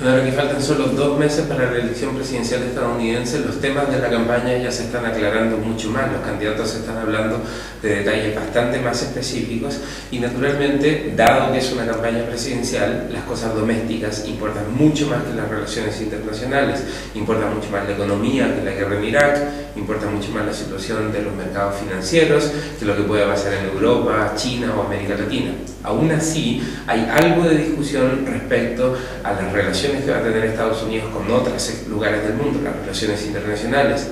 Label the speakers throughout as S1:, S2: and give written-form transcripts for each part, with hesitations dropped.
S1: Ahora que faltan solo 2 meses para la elección presidencial estadounidense, los temas de la campaña ya se están aclarando mucho más, los candidatos están hablando de detalles bastante más específicos y naturalmente, dado que es una campaña presidencial, las cosas domésticas importan mucho más que las relaciones internacionales, importa mucho más la economía que la guerra en Irak, importa mucho más la situación de los mercados financieros que lo que puede pasar en Europa, China o América Latina. Aún así, hay algo de discusión respecto a las relaciones que va a tener Estados Unidos con otros lugares del mundo, las relaciones internacionales.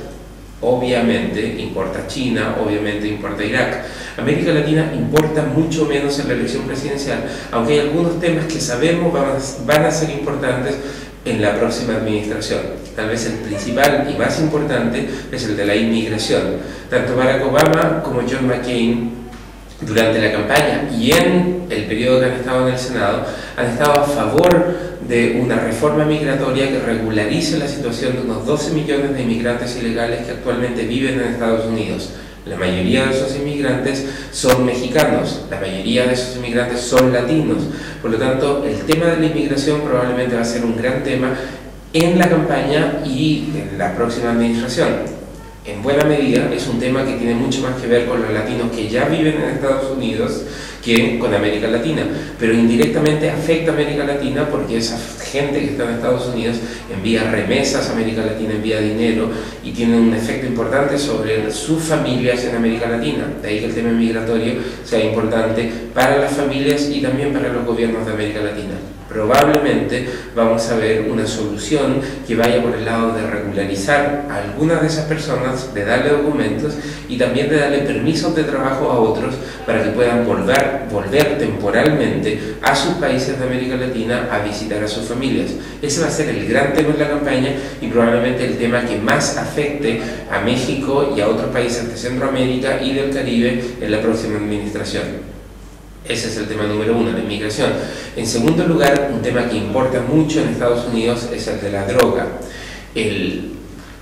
S1: Obviamente importa China, obviamente importa Irak. América Latina importa mucho menos en la elección presidencial, aunque hay algunos temas que sabemos van a ser importantes en la próxima administración. Tal vez el principal y más importante es el de la inmigración. Tanto Barack Obama como John McCain durante la campaña y en el periodo que han estado en el Senado, han estado a favor de una reforma migratoria que regularice la situación de unos 12 millones de inmigrantes ilegales que actualmente viven en Estados Unidos. La mayoría de esos inmigrantes son mexicanos, la mayoría de esos inmigrantes son latinos. Por lo tanto, el tema de la inmigración probablemente va a ser un gran tema en la campaña y en la próxima administración. En buena medida es un tema que tiene mucho más que ver con los latinos que ya viven en Estados Unidos que con América Latina, pero indirectamente afecta a América Latina porque esa gente que está en Estados Unidos envía remesas a América Latina, envía dinero y tiene un efecto importante sobre sus familias en América Latina. De ahí que el tema migratorio sea importante para las familias y también para los gobiernos de América Latina. Probablemente vamos a ver una solución que vaya por el lado de regularizar a algunas de esas personas, de darle documentos y también de darle permisos de trabajo a otros para que puedan volver temporalmente a sus países de América Latina a visitar a sus familias. Ese va a ser el gran tema en la campaña y probablemente el tema que más afecte a México y a otros países de Centroamérica y del Caribe en la próxima administración. Ese es el tema número 1, la inmigración. En segundo lugar, un tema que importa mucho en Estados Unidos es el de la droga. El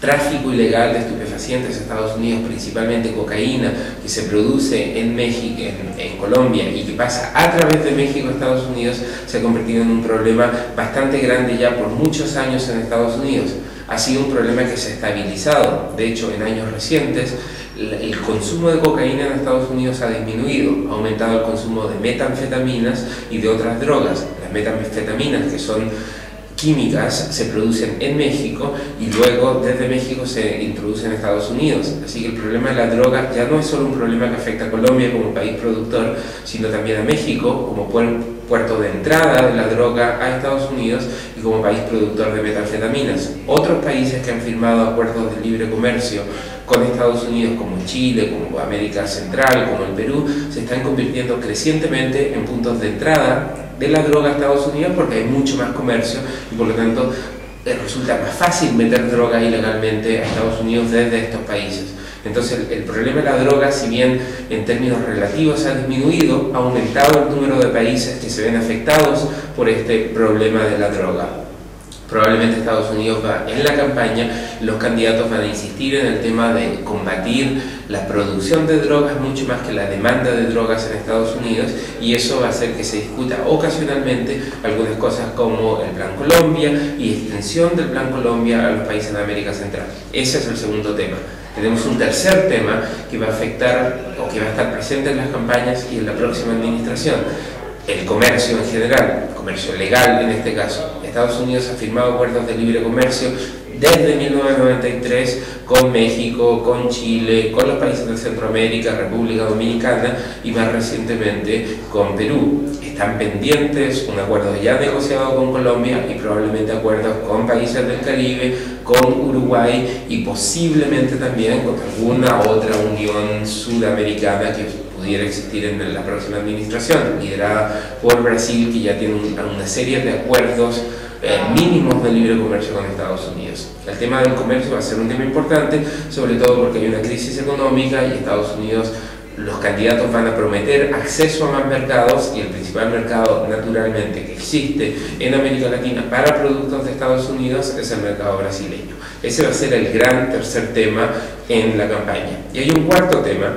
S1: tráfico ilegal de estupefacientes en Estados Unidos, principalmente cocaína, que se produce en México, en Colombia y que pasa a través de México a Estados Unidos, se ha convertido en un problema bastante grande ya por muchos años en Estados Unidos. Ha sido un problema que se ha estabilizado. De hecho, en años recientes, el consumo de cocaína en Estados Unidos ha disminuido, ha aumentado el consumo de metanfetaminas y de otras drogas. Las metanfetaminas, que son químicas, se producen en México y luego desde México se introducen en Estados Unidos. Así que el problema de la droga ya no es solo un problema que afecta a Colombia como país productor, sino también a México como puerto de entrada de la droga a Estados Unidos y como país productor de metanfetaminas. Otros países que han firmado acuerdos de libre comercio con Estados Unidos, como Chile, como América Central, como el Perú, se están convirtiendo crecientemente en puntos de entrada de la droga a Estados Unidos porque hay mucho más comercio y por lo tanto resulta más fácil meter droga ilegalmente a Estados Unidos desde estos países. Entonces el problema de la droga, si bien en términos relativos ha disminuido, ha aumentado el número de países que se ven afectados por este problema de la droga. Probablemente Estados Unidos va en la campaña, los candidatos van a insistir en el tema de combatir la producción de drogas mucho más que la demanda de drogas en Estados Unidos y eso va a hacer que se discuta ocasionalmente algunas cosas como el Plan Colombia y extensión del Plan Colombia a los países de América Central. Ese es el segundo tema. Tenemos un tercer tema que va a afectar o que va a estar presente en las campañas y en la próxima administración. El comercio en general, el comercio legal en este caso. Estados Unidos ha firmado acuerdos de libre comercio desde 1993 con México, con Chile, con los países de Centroamérica, República Dominicana y más recientemente con Perú. Están pendientes un acuerdo ya negociado con Colombia y probablemente acuerdos con países del Caribe, con Uruguay y posiblemente también con alguna otra unión sudamericana que pudiera existir en la próxima administración, liderada por Brasil, que ya tiene una serie de acuerdos mínimos de libre comercio con Estados Unidos. El tema del comercio va a ser un tema importante, sobre todo porque hay una crisis económica y Estados Unidos, los candidatos van a prometer acceso a más mercados y el principal mercado naturalmente que existe en América Latina para productos de Estados Unidos es el mercado brasileño. Ese va a ser el gran tercer tema en la campaña. Y hay un cuarto tema,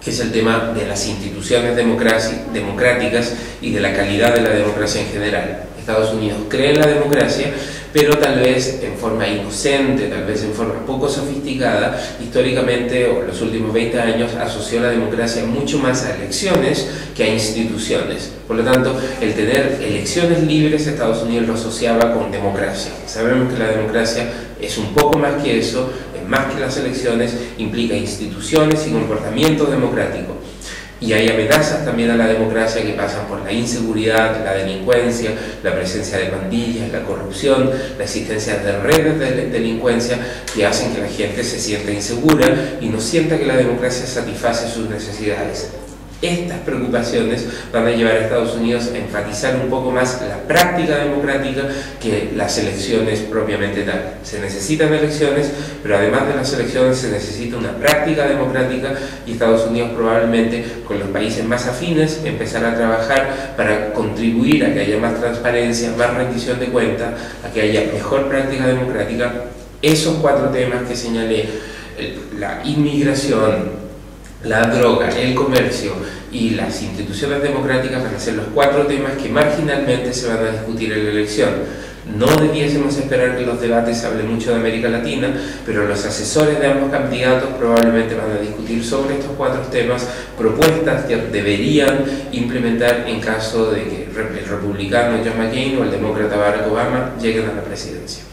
S1: que es el tema de las instituciones democráticas y de la calidad de la democracia en general. Estados Unidos cree en la democracia, pero tal vez en forma inocente, tal vez en forma poco sofisticada, históricamente, o en los últimos 20 años, asoció la democracia mucho más a elecciones que a instituciones. Por lo tanto, el tener elecciones libres, Estados Unidos lo asociaba con democracia. Sabemos que la democracia es un poco más que eso, es más que las elecciones, implica instituciones y comportamiento democrático. Y hay amenazas también a la democracia que pasan por la inseguridad, la delincuencia, la presencia de pandillas, la corrupción, la existencia de redes de delincuencia que hacen que la gente se sienta insegura y no sienta que la democracia satisface sus necesidades. Estas preocupaciones van a llevar a Estados Unidos a enfatizar un poco más la práctica democrática que las elecciones propiamente tal. Se necesitan elecciones, pero además de las elecciones se necesita una práctica democrática y Estados Unidos probablemente con los países más afines empezará a trabajar para contribuir a que haya más transparencia, más rendición de cuentas, a que haya mejor práctica democrática. Esos 4 temas que señalé, la inmigración, la droga, el comercio y las instituciones democráticas van a ser los 4 temas que marginalmente se van a discutir en la elección. No debiésemos esperar que los debates hablen mucho de América Latina, pero los asesores de ambos candidatos probablemente van a discutir sobre estos 4 temas, propuestas que deberían implementar en caso de que el republicano John McCain o el demócrata Barack Obama lleguen a la presidencia.